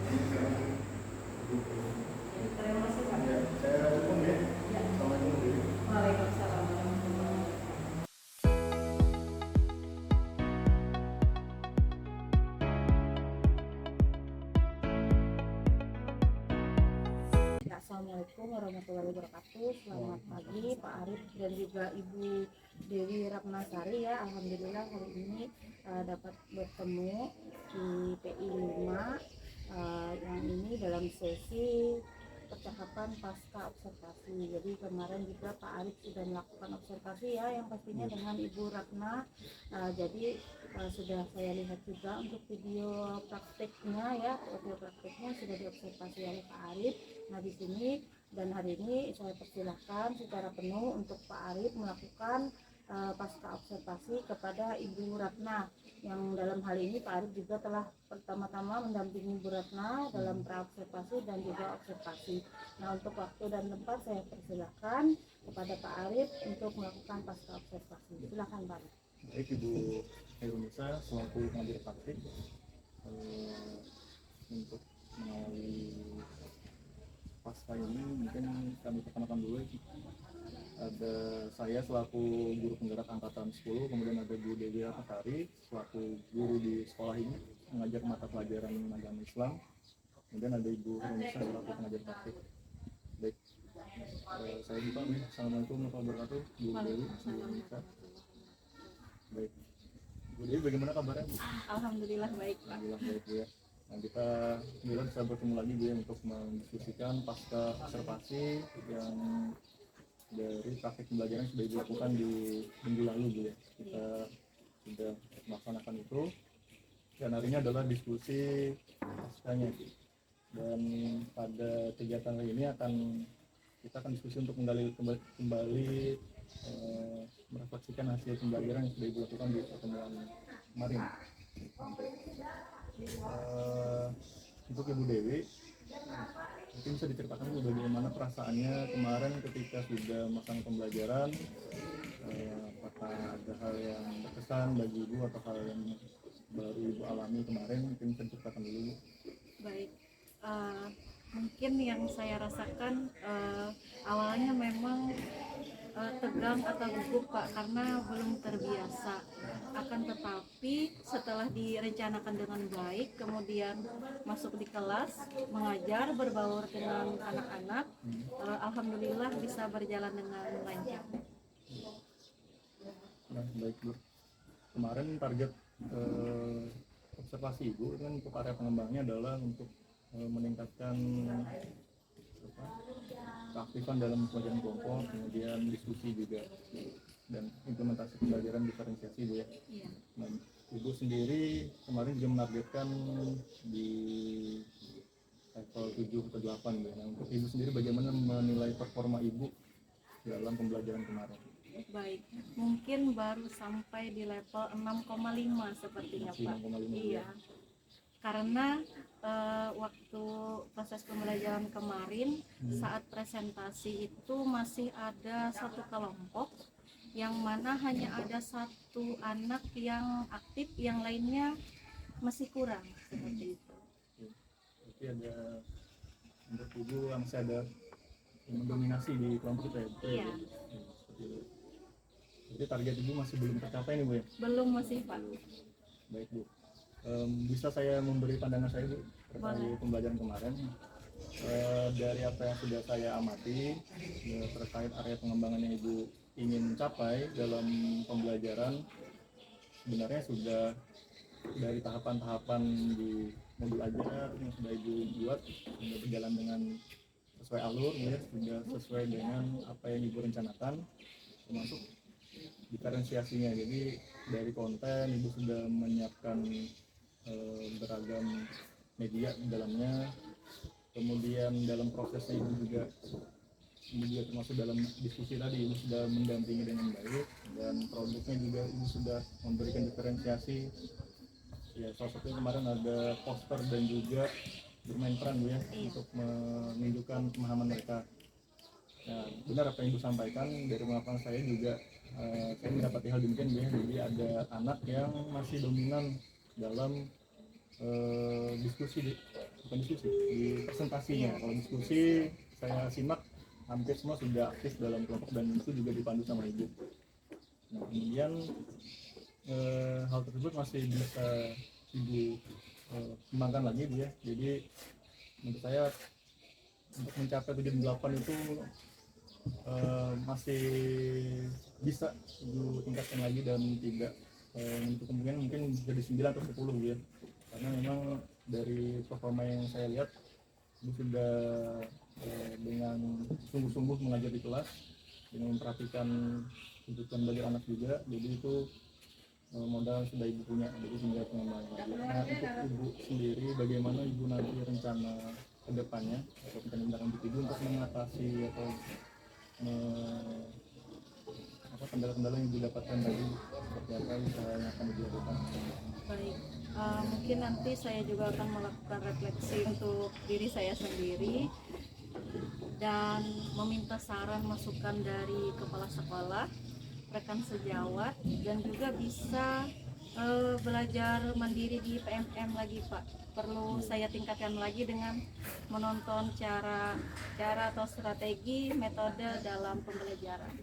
Terima kasih Pak. Ya, saya dukung ya. Assalamualaikum Bu Dewi. Waalaikumsalam warahmatullahi wabarakatuh. Assalamualaikum warahmatullahi wabarakatuh. Selamat pagi Pak Arif dan juga Ibu Dewi Ratnasari ya. Alhamdulillah hari ini dapat bertemu di PI 5 yang ini dalam sesi percakapan pasca observasi. Jadi kemarin juga Pak Arif sudah melakukan observasi ya, yang pastinya dengan Ibu Ratna. Jadi sudah saya lihat juga untuk video prakteknya ya, video prakteknya sudah diobservasi oleh Pak Arif. Nah di sini dan hari ini saya persilahkan secara penuh untuk Pak Arif melakukan pasca observasi kepada Ibu Ratna, yang dalam hal ini Pak Arif juga telah pertama-tama mendampingi Ibu Ratna dalam praobservasi dan juga observasi. Nah untuk waktu dan tempat saya persilahkan kepada Pak Arif untuk melakukan pasca observasi. Silakan Pak Arif. Baik Ibu Herunisa selaku pengajar praktik untuk mengawali pasca ini mungkin kami perkenalkan dulu. Ada saya selaku guru penggerak angkatan 10, kemudian ada Bu Dewi Ratnasari selaku guru di sekolah ini mengajar mata pelajaran agama Islam, kemudian ada Ibu Herunisa selaku pengajar praktik. Baik, saya buka nih. Assalamualaikum warahmatullahi wabarakatuh Bu Dewi, Bu Herunisa. Baik, Bu Dewi bagaimana kabarnya Bu? Alhamdulillah baik Pak. Alhamdulillah baik Bu ya. Nah kita bisa bertemu lagi Bu ya untuk mendiskusikan pasca observasi yang dari praktik pembelajaran yang sudah dilakukan di minggu lalu Bu ya. Kita sudah melaksanakan itu dan hari ini adalah diskusi paskanya. Dan pada kegiatan kali ini kita akan diskusi untuk menggali kembali merefleksikan hasil pembelajaran yang sudah dilakukan di pertemuan kemarin. Untuk Ibu Dewi, mungkin bisa diceritakan Bu bagaimana perasaannya kemarin ketika sudah melaksanakan pembelajaran, apakah ada hal yang berkesan bagi Ibu atau hal yang baru Ibu alami kemarin, mungkin bisa diceritakan dulu Bu. Baik, mungkin yang saya rasakan awalnya memang tegang atau gugup Pak, karena belum terbiasa. Akan tetapi setelah direncanakan dengan baik, kemudian masuk di kelas, mengajar, berbaur dengan anak-anak, alhamdulillah bisa berjalan dengan lancar. Nah, baik Bu. Kemarin target observasi Ibu kan untuk area pengembangnya adalah untuk meningkatkan keaktifan dalam pelajaran kelompok, kemudian diskusi juga dan implementasi pembelajaran diferensiasi Bu ya. Iya. Nah, Ibu sendiri kemarin juga menargetkan di level 7 atau 8 Bu. Nah, untuk Ibu sendiri bagaimana menilai performa Ibu dalam pembelajaran kemarin? Baik, mungkin baru sampai di level 6,5 sepertinya Masih Pak. 6,5 Iya, karena waktu proses pembelajaran kemarin saat presentasi itu masih ada satu kelompok yang mana hanya ada satu anak yang aktif, yang lainnya masih kurang seperti itu. Jadi ada untuk Ibu yang sadar yang mendominasi di kelompok kita ya? Betul ya, Iya. Bu? Seperti itu. Jadi target Ibu masih belum tercapai nih Bu ya? Belum masih Pak. Baik Bu. Bisa saya memberi pandangan saya Bu terkait pembelajaran kemarin. Dari apa yang sudah saya amati terkait area pengembangan yang Ibu ingin capai dalam pembelajaran, sebenarnya sudah dari tahapan-tahapan di modul ajar yang sudah Ibu buat sudah berjalan dengan sesuai alur ya, sudah sesuai dengan apa yang Ibu rencanakan, termasuk diferensiasinya. Jadi dari konten Ibu sudah menyiapkan beragam media di dalamnya. Kemudian dalam prosesnya ibu juga termasuk dalam diskusi tadi, ibu sudah mendampingi dengan baik, dan produknya juga ibu sudah memberikan diferensiasi. Ya, salah satunya kemarin ada poster dan juga bermain peran Bu ya, untuk menunjukkan pemahaman mereka. Nah, benar apa yang ibu sampaikan, dari pengalaman saya juga saya mendapati hal demikian Bu ya. Jadi ada anak yang masih dominan dalam bukan diskusi, di presentasinya. Kalau diskusi saya simak hampir semua sudah aktif dalam kelompok dan itu juga dipandu sama ibu. Nah, kemudian hal tersebut masih bisa ibu kembangkan lagi Bu ya. Jadi menurut saya untuk mencapai 78 itu masih bisa ibu tingkatkan lagi dan tidak untuk kemungkinan mungkin jadi 9 atau 10 Bu ya. Karena memang dari performa yang saya lihat ibu sudah dengan sungguh-sungguh mengajar di kelas dengan memperhatikan kebutuhan belajar anak juga. Jadi itu modal sudah ibu punya, jadi tinggal pengembangan lagi. Nah, untuk ibu sendiri bagaimana ibu nanti rencana kedepannya atau tindakan ibu untuk mengatasi atau kendala-kendala yang didapatkan tadi, seperti apa yang akan dilakukan? Baik, mungkin nanti saya juga akan melakukan refleksi untuk diri saya sendiri dan meminta saran masukan dari kepala sekolah, rekan sejawat, dan juga bisa belajar mandiri di PMM lagi Pak. Perlu saya tingkatkan lagi dengan menonton cara atau strategi metode dalam pembelajaran.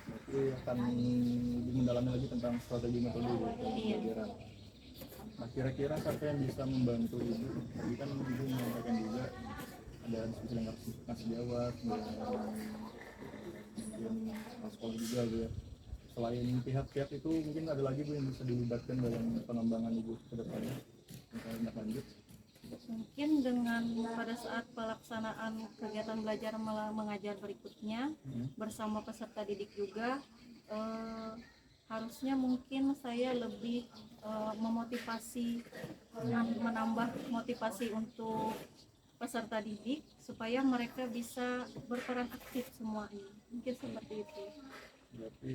Berarti akan lebih mendalami lagi tentang strategi metode dalam pembelajaran. Nah, kira-kira siapa yang bisa membantu ibu? Tadi kan ibu menyampaikan juga ada diskusi dengan sejawat, mungkin sekolah juga Bu ya. Selain pihak-pihak itu mungkin ada lagi Bu yang bisa dilibatkan dalam pengembangan ibu ke depannya, misalnya lanjut. Mungkin dengan pada saat pelaksanaan kegiatan belajar mengajar berikutnya bersama peserta didik juga harusnya mungkin saya lebih memotivasi, menambah motivasi untuk peserta didik supaya mereka bisa berperan aktif semuanya. Mungkin seperti itu. Berarti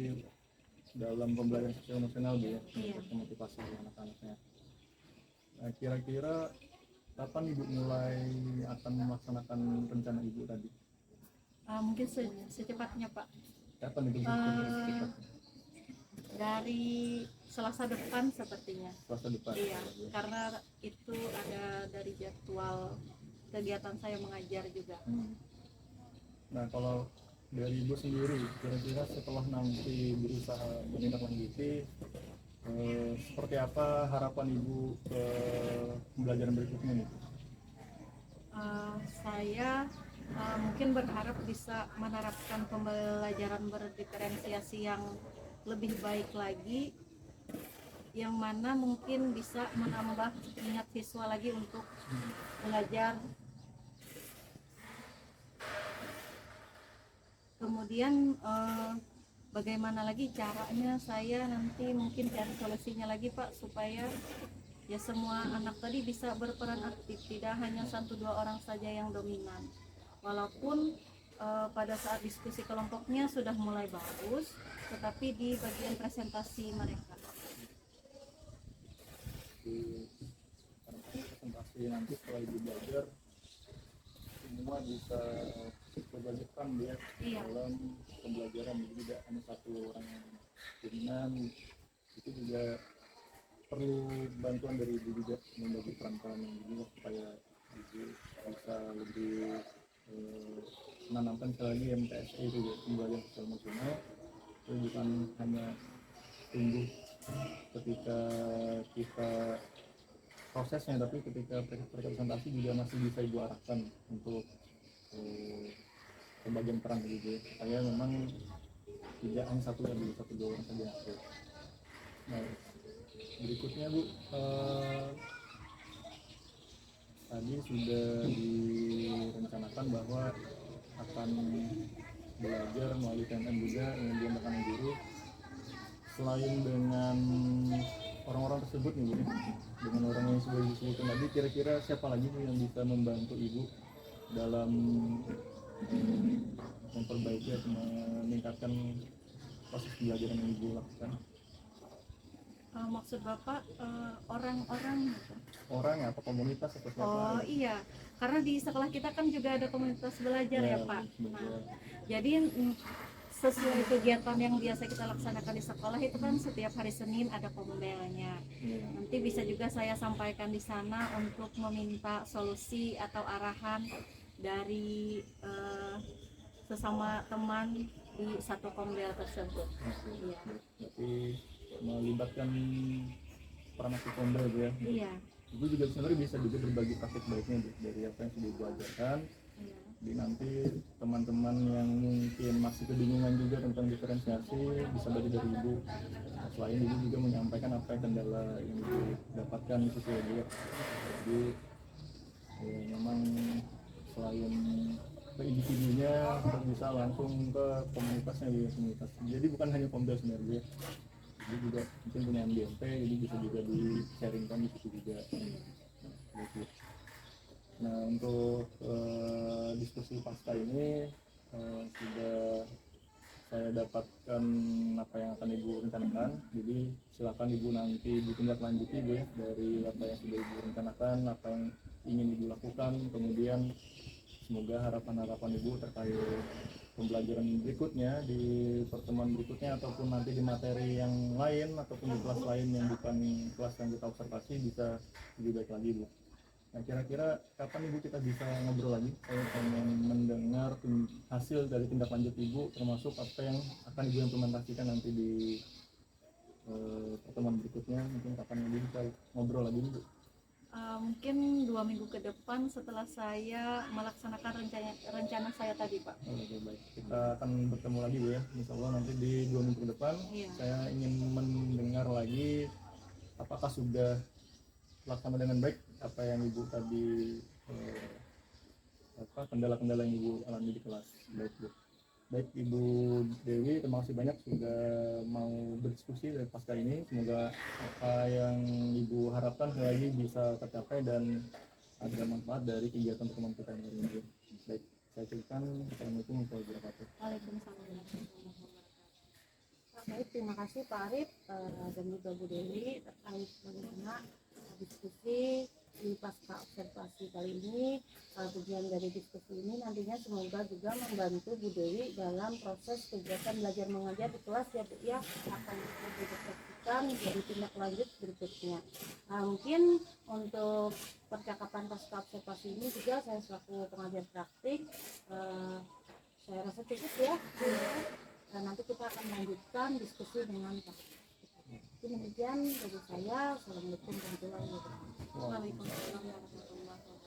dalam pembelajaran sosial emosional Bu ya, Iya. untuk memotivasi anak-anaknya. Nah, kira-kira kapan ibu mulai akan melaksanakan rencana ibu tadi? Mungkin secepatnya Pak. Kapan ibu Dari Selasa depan sepertinya. Selasa depan? Iya, karena itu ada dari jadwal kegiatan saya mengajar juga. Nah, kalau dari ibu sendiri, kira-kira setelah nanti berusaha menindaklanjuti, seperti apa harapan ibu ke pembelajaran berikutnya nih? Saya mungkin berharap bisa menerapkan pembelajaran berdiferensiasi yang lebih baik lagi, yang mana mungkin bisa menambah minat siswa lagi untuk belajar. Kemudian bagaimana lagi caranya saya nanti mungkin cari solusinya lagi Pak, supaya ya semua anak tadi bisa berperan aktif, tidak hanya 1-2 orang saja yang dominan. Walaupun pada saat diskusi kelompoknya sudah mulai bagus, tetapi di bagian presentasi mereka. Di presentasi nanti setelah ibu belajar, semua bisa berbagi peran ya dalam pembelajaran, jadi tidak hanya satu orang yang dominan. Itu juga perlu bantuan dari ibu juga, membagi peran-peran yang juga supaya ibu bisa lebih menanamkan sekali lagi MTSE itu ya, pembelajaran sosial emosional. Itu bukan hanya tumbuh ketika kita prosesnya, tapi ketika presentasi juga masih bisa ibu arahkan untuk pembagian peran gitu. Saya memang tidak hanya satu dua orang saja. Nah, berikutnya Bu, tadi sudah direncanakan bahwa akan belajar melalui PMM juga, kemudian tekanan guru. Selain dengan orang-orang tersebut nih Bu, dengan orang yang sudah disebutkan tadi, kira-kira siapa lagi Bu yang bisa membantu Ibu dalam memperbaiki atau meningkatkan proses pembelajaran yang Ibu lakukan? Maksud Bapak orang-orang gitu? Orang atau komunitas atau siapa? Oh iya, karena di sekolah kita kan juga ada komunitas belajar ya Pak. Nah, jadi sesuai kegiatan yang biasa kita laksanakan di sekolah itu kan setiap hari Senin ada kombelnya. Nanti bisa juga saya sampaikan di sana untuk meminta solusi atau arahan dari sesama teman di satu kombel tersebut. Iya. Berarti melibatkan peran aktif kombel Bu ya. Iya. Ibu juga sebenarnya bisa juga berbagi praktik baiknya Bu, dari apa yang sudah Ibu ajarkan. Iya. Jadi nanti teman-teman yang mungkin masih kebingungan juga tentang diferensiasi bisa belajar dari Ibu. Nah, selain Ibu juga menyampaikan apa yang kendala yang Ibu dapatkan di situ ya Bu ya. Jadi memang selain ke individunya, kita bisa langsung ke komunitasnya ya, komunitas. Jadi bukan hanya kombel sebenarnya Bu ya. Jadi juga mungkin punya MDMP, jadi bisa juga di-sharingkan di situ juga. Gitu. Nah untuk diskusi pasca ini sudah saya dapatkan apa yang akan Ibu rencanakan. Jadi silakan Ibu nanti ditindaklanjuti Bu ya, dari apa yang sudah Ibu rencanakan, apa yang ingin Ibu lakukan. Kemudian semoga harapan-harapan Ibu terkait pembelajaran berikutnya di pertemuan berikutnya ataupun nanti di materi yang lain ataupun di kelas lain yang bukan kelas yang kita observasi bisa lebih baik lagi Bu. Nah kira-kira kapan Ibu kita bisa ngobrol lagi? Saya pengen mendengar hasil dari tindak lanjut Ibu, termasuk apa yang akan Ibu implementasikan nanti di pertemuan berikutnya. Mungkin kapan Ibu bisa ngobrol lagi Bu? Mungkin 2 minggu ke depan setelah saya melaksanakan rencana saya tadi Pak. Oke, baik. Kita akan bertemu lagi Bu ya. Insya Allah nanti di 2 minggu ke depan. Iya. Saya ingin mendengar lagi apakah sudah laksana dengan baik apa yang Ibu tadi kendala-kendala yang Ibu alami di kelas. Baik Bu. Baik Ibu Dewi, terima kasih banyak sudah mau berdiskusi dari pasca ini. Semoga apa yang Ibu harapkan sekali lagi bisa tercapai dan ada manfaat dari kegiatan pertemuan kita hari ini. Baik, saya ucapkan assalamualaikum warahmatullahi wabarakatuh. Waalaikumsalam warahmatullahi wabarakatuh. Baik, terima kasih Pak Arif dan juga Bu Dewi terkait bagaimana diskusi di pasca observasi kali ini. Tujuan dari diskusi ini nantinya semoga juga membantu Bu Dewi dalam proses kegiatan belajar mengajar di kelas ya Bu ya, akan didiskusikan dari tindak lanjut berikutnya. Mungkin untuk percakapan pasca observasi ini juga saya selaku pengajar praktik saya rasa cukup ya. Nanti kita akan lanjutkan diskusi dengan Pak. Demikian dari saya. Assalamualaikum warahmatullahi wabarakatuh. Waalaikumsalam warahmatullahi wabarakatuh.